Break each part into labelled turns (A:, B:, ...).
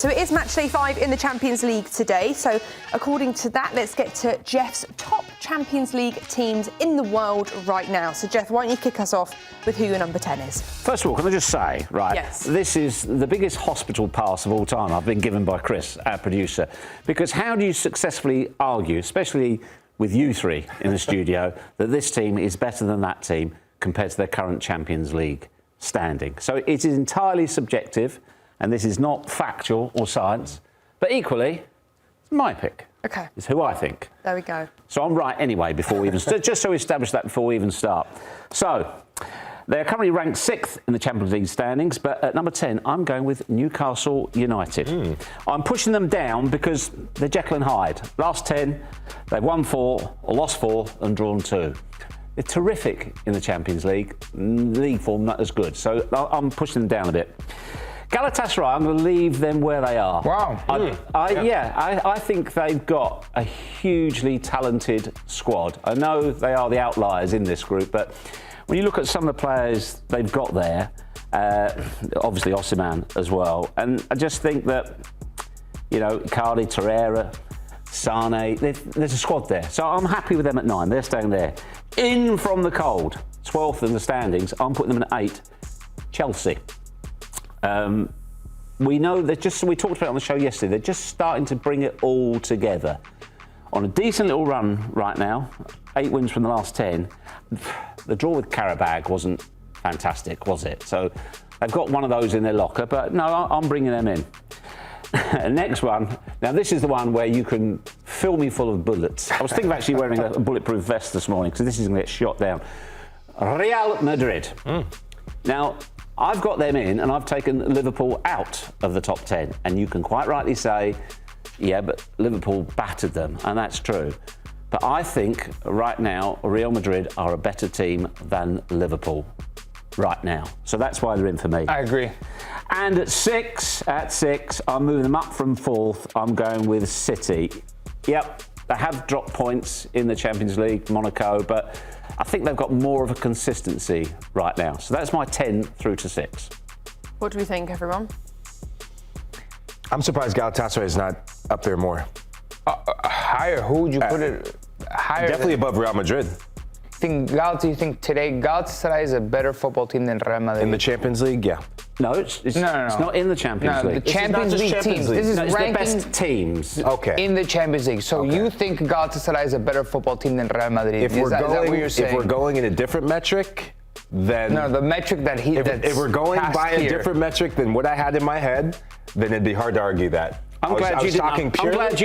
A: So it is match day 5 in the Champions League today. So according to that, let's get to Geoff's top Champions League teams in the world right now. So Geoff, why don't you kick us off with who your number 10 is?
B: First of all, can I just say, right,
A: yes,
B: this is the biggest hospital pass of all time I've been given by Chris, our producer. Because how do you successfully argue, especially with you three in the studio, that this team is better than that team compared to their current Champions League standing? So it is entirely subjective. And this is not factual or science, but equally, it's my pick.
A: Okay.
B: It's who I think.
A: There we go.
B: So I'm right anyway before we even just so we establish that before we even start. So they're currently ranked 6th in the Champions League standings, but at number 10, I'm going with Newcastle United. I'm pushing them down because they're Jekyll and Hyde. Last 10, they've won 4, or lost 4, and drawn 2. They're terrific in the Champions League. League form not as good, so I'm pushing them down a bit. Galatasaray, I'm going to leave them where they are.
C: Wow.
B: I think they've got a hugely talented squad. I know they are the outliers in this group, but when you look at some of the players they've got there, obviously Osimhen as well, and I just think that, you know, Icardi, Torreira, Sane, there's a squad there. So I'm happy with them at 9. They're staying there. In from the cold, 12th in the standings, I'm putting them at 8. Chelsea. We know we talked about it on the show yesterday, they're just starting to bring it all together. On a decent little run right now, 8 wins from the last 10. The draw with Carabao wasn't fantastic, was it? So they've got one of those in their locker, but no, I'm bringing them in. Next one, now this is the one where you can fill me full of bullets. I was thinking of actually wearing a bulletproof vest this morning, because this is going to get shot down. Real Madrid. Now, I've got them in, and I've taken Liverpool out of the top 10. And you can quite rightly say, yeah, but Liverpool battered them, and that's true. But I think right now, Real Madrid are a better team than Liverpool right now. So that's why they're in for me.
C: I agree.
B: And at six, I'm moving them up from 4th. I'm going with City. Yep, they have dropped points in the Champions League, Monaco, but I think they've got more of a consistency right now. So that's my 10 through to 6.
A: What do we think, everyone?
D: I'm surprised Galatasaray is not up there more.
C: Higher? Who would you put it higher?
D: Definitely above Real Madrid.
C: You think today Galatasaray is a better football team than Real Madrid?
D: In the Champions League, yeah.
B: No, it's
C: No.
B: not in the Champions League.
C: The Champions League teams. This is
B: it's
C: ranking
B: the best teams.
D: Okay.
C: in the Champions League. So you think Galatasaray is a better football team than Real Madrid?
D: Is that what you're saying? If we're going in a different metric, then...
C: No, the metric that he...
D: If we're going by a different metric than what I had in my head, then it'd be hard to argue that.
B: I'm glad you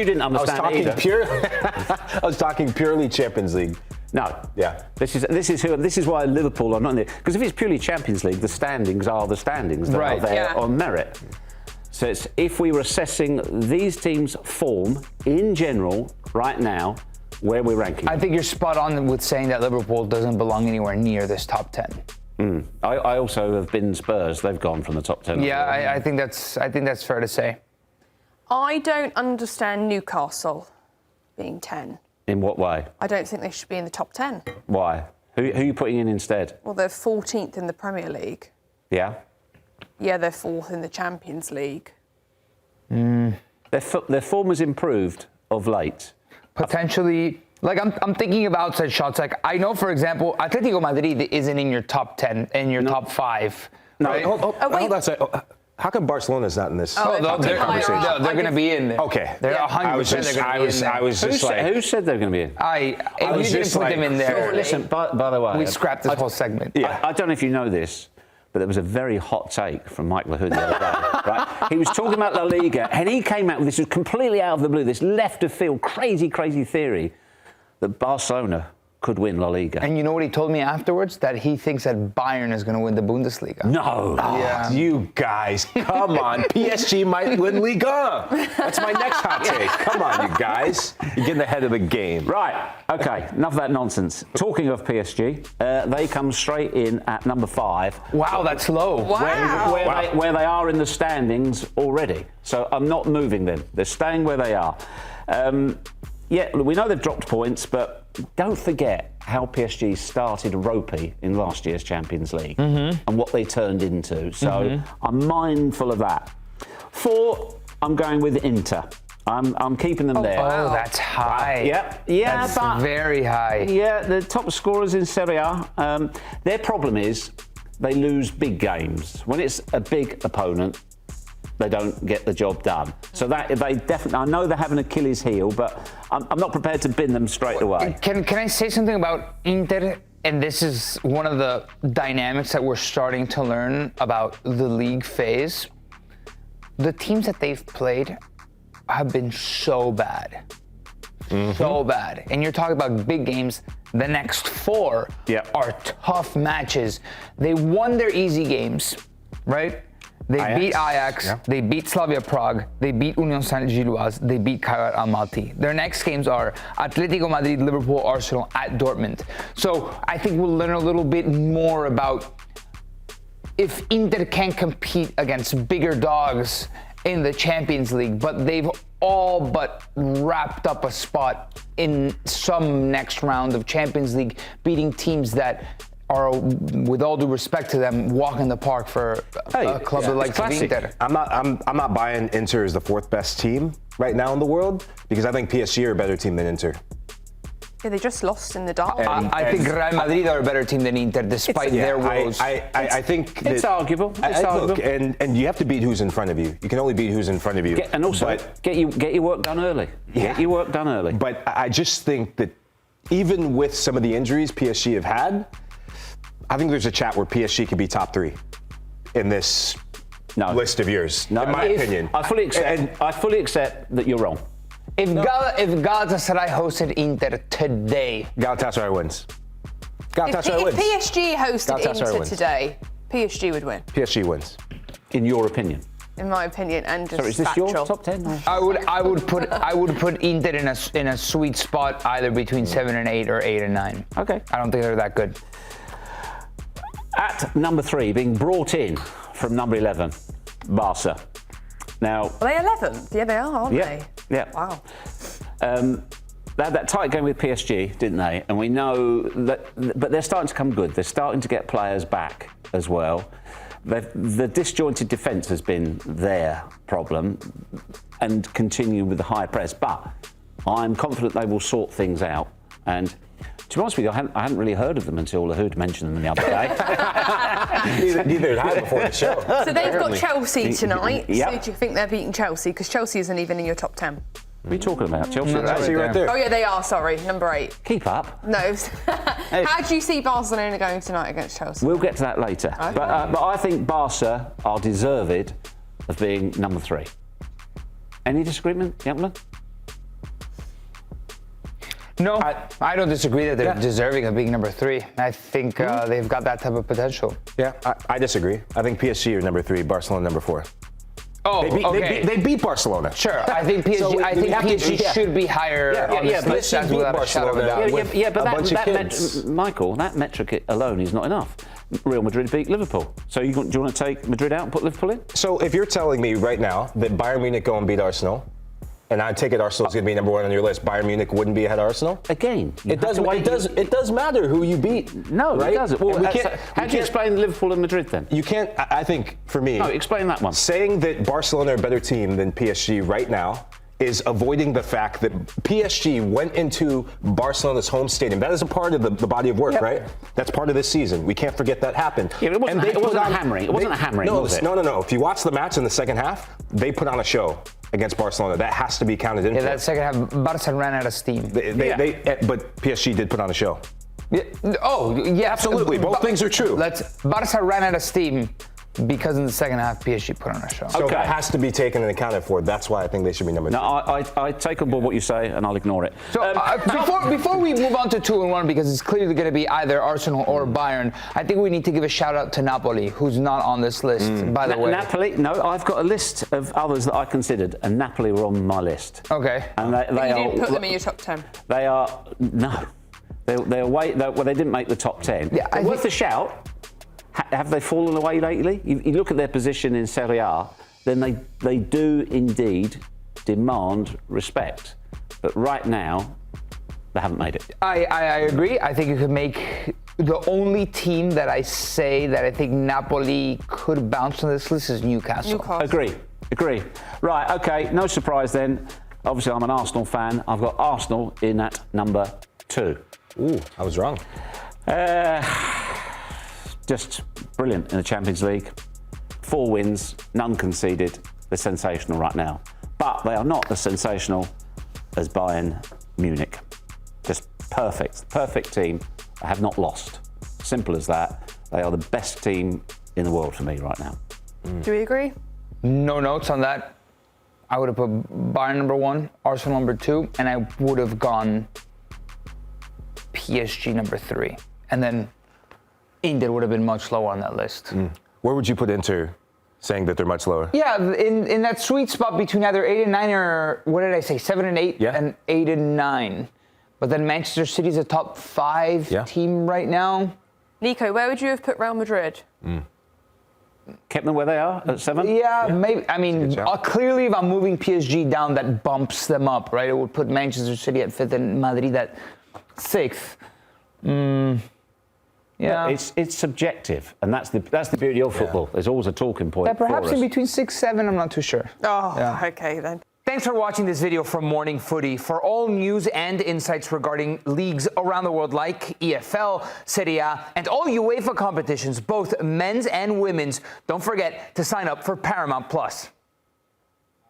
B: didn't understand
D: I was talking purely Champions League.
B: No.
D: Yeah.
B: This is why Liverpool are not in there. Because if it's purely Champions League, the standings are the standings. They are there on merit. So it's, if we were assessing these teams' form in general right now, where we're ranking.
C: I think you're spot on with saying that Liverpool doesn't belong anywhere near this top 10.
B: I also have been Spurs. They've gone from the top 10.
C: Yeah, I think that's fair to say.
A: I don't understand Newcastle being 10.
B: In what way?
A: I don't think they should be in the top 10.
B: Why? Who are you putting in instead?
A: Well, they're 14th in the Premier League.
B: Yeah?
A: Yeah, they're 4th in the Champions League.
B: Their form has improved of late.
C: Potentially, like I'm thinking of outside shots. Like I know, for example, Atletico Madrid isn't in your top 10, in your top 5.
D: No,
C: right?
D: hold on a second. How come Barcelona's not in this
C: They're going to be in there.
D: Okay.
C: They're 100% they're going to be in there.
B: Who said they were going to be in?
C: You didn't put them in there.
B: Listen, by the way,
C: we scrapped this whole segment.
D: Yeah.
B: I don't know if you know this, but there was a very hot take from Mike Lahoud the other day. Right? He was talking about La Liga, and he came out with this completely out of the blue, this left of field, crazy theory that Barcelona could win La Liga.
C: And you know what he told me afterwards? That he thinks that Bayern is going to win the Bundesliga.
B: No.
C: Yeah.
D: You guys, come on. PSG might win Liga. That's my next hot take. Come on, you guys. You're getting ahead of the game.
B: Right. Okay. Enough of that nonsense. Talking of PSG, they come straight in at number 5.
C: Wow, that's low.
A: Wow.
B: Where they are in the standings already. So I'm not moving them. They're staying where they are. Yeah, we know they've dropped points, but don't forget how PSG started ropey in last year's Champions League and what they turned into. So I'm mindful of that. 4, I'm going with Inter. I'm keeping them there.
C: Oh, that's high.
B: Yeah,
C: That's
B: but
C: very high.
B: yeah, the top scorers in Serie A. Their problem is they lose big games. When it's a big opponent, they don't get the job done. So that they definitely, I know they have an Achilles heel, but I'm not prepared to bin them straight away.
C: Can I say something about Inter? And this is one of the dynamics that we're starting to learn about the league phase. The teams that they've played have been so bad. So bad. And you're talking about big games. The next 4 are tough matches. They won their easy games, right? They beat Ajax, they beat Slavia Prague, they beat Union Saint-Gilloise, they beat Kairat Almaty. Their next games are Atletico Madrid, Liverpool, Arsenal, at Dortmund. So I think we'll learn a little bit more about if Inter can compete against bigger dogs in the Champions League, but they've all but wrapped up a spot in some next round of Champions League, beating teams that are, with all due respect to them, walk in the park for a club like Inter.
D: I'm not buying Inter as the 4th best team right now in the world because I think PSG are a better team than Inter.
A: Yeah, they just lost in the derby.
C: I think Real Madrid are a better team than Inter, despite their woes.
D: I think
B: it's arguable.
D: Look, and you have to beat who's in front of you. You can only beat who's in front of you.
B: And also, get your work done early. Get your work done early.
D: But I just think that even with some of the injuries PSG have had, I think there's a chat where PSG could be top 3 in this list of yours.
B: No,
D: in my opinion,
B: I fully accept that you're wrong.
C: If Galatasaray hosted Inter today,
D: Galatasaray wins. Galatasaray
A: If
D: wins.
A: PSG hosted
D: Galatasaray
A: Inter
D: wins.
A: today, PSG would win,
D: PSG wins.
B: In your opinion.
A: in my opinion, and just
B: Sorry, is this
A: factual.
B: your top 10? Or?
C: I would put Inter in a sweet spot, either between 7 and 8 or 8 and 9.
B: Okay.
C: I don't think they're that good.
B: At number 3, being brought in from number 11, Barca. Now,
A: Are they 11th? Yeah, they are, aren't they?
B: Yeah.
A: Wow.
B: They had that tight game with PSG, didn't they? And we know that, but they're starting to come good. They're starting to get players back as well. The disjointed defence has been their problem, and continue with the high press. But I'm confident they will sort things out. And to be honest with you, I hadn't really heard of them until Lahoud mentioned them the other day.
D: Neither had I before the show.
A: So they've got Chelsea tonight.
B: Yep.
A: So do you think they're beating Chelsea? Because Chelsea isn't even in your top 10.
B: What are you talking about? Chelsea?
D: Chelsea right there.
A: Oh yeah, they are, sorry. Number 8.
B: Keep up.
A: No. How do you see Barcelona going tonight against Chelsea?
B: We'll get to that later.
A: Okay.
B: But I think Barca are deserved of being number 3. Any disagreement, gentlemen?
C: No, I don't disagree that they're deserving of being number 3. I think they've got that type of potential.
D: Yeah, I disagree. I think PSG are number 3, Barcelona number 4.
C: Oh,
D: They beat Barcelona.
C: Sure, I think PSG.
D: So
C: I think PSG should be higher on this list. That's without a shadow of a doubt.
B: But Michael, that metric alone is not enough. Real Madrid beat Liverpool. So do you want to take Madrid out and put Liverpool in?
D: So if you're telling me right now that Bayern Munich go and beat Arsenal, and I take it Arsenal's going to be number 1 on your list, Bayern Munich wouldn't be ahead of Arsenal?
B: Again,
D: It does matter who you beat.
B: No,
D: right?
B: it doesn't. Well,
D: And
B: how do you explain Liverpool and Madrid then?
D: You can't, I think, for me,
B: No, explain that one.
D: saying that Barcelona are a better team than PSG right now is avoiding the fact that PSG went into Barcelona's home stadium. That is a part of the body of work, right? That's part of this season. We can't forget that happened.
B: Yeah, it wasn't, it wasn't a hammering. It wasn't a hammering, was it?
D: No. If you watch the match in the second half, they put on a show against Barcelona. That has to be counted in.
C: Yeah, that second half, Barca ran out of steam.
D: But PSG did put on a show.
C: Yeah,
D: Absolutely. Both things are true.
C: Barca ran out of steam because in the second half, PSG put on a show.
D: So that has to be taken and accounted for. That's why I think they should be number 2.
B: No, I take on board what you say and I'll ignore it.
C: So before we move on to 2 and 1, because it's clearly going to be either Arsenal or Bayern, I think we need to give a shout out to Napoli, who's not on this list, by the way.
B: Napoli? No, I've got a list of others that I considered, and Napoli were on my list.
C: Okay.
B: And they
A: You
B: are.
A: didn't put them in your top 10.
B: They are no. They're way. Well, they didn't make the top 10.
C: Yeah,
B: They're worth a shout. Have they fallen away lately? You look at their position in Serie A, then they do indeed demand respect. But right now, they haven't made it.
C: I agree. I think you could make the only team that I say that I think Napoli could bounce on this list is Newcastle.
B: Agree. Agree. Right, okay, no surprise then. Obviously, I'm an Arsenal fan. I've got Arsenal in at number 2.
D: Ooh, I was wrong.
B: Just brilliant in the Champions League. 4 wins, none conceded. They're sensational right now. But they are not as sensational as Bayern Munich. Just perfect. Perfect team. I have not lost. Simple as that. They are the best team in the world for me right now.
A: Do we agree?
C: No notes on that. I would have put Bayern number 1, Arsenal number 2, and I would have gone PSG number 3. And then Inter would have been much lower on that list.
D: Where would you put Inter, saying that they're much lower?
C: Yeah, in that sweet spot between either 8 and 9 or, what did I say, 7 and 8 and 8 and 9. But then Manchester City's a top 5 team right now.
A: Nico, where would you have put Real Madrid?
B: Kept them where they are at 7?
C: Yeah, maybe. I mean, clearly if I'm moving PSG down, that bumps them up, right? It would put Manchester City at 5th and Madrid at 6th. Yeah,
B: it's subjective, and that's the beauty of football. There's always a talking point.
C: Yeah, perhaps
B: for us.
C: in between 6, 7. I'm not too sure.
A: Oh, okay then.
C: Thanks for watching this video from Morning Footy. For all news and insights regarding leagues around the world like EFL, Serie A, and all UEFA competitions, both men's and women's, don't forget to sign up for Paramount Plus.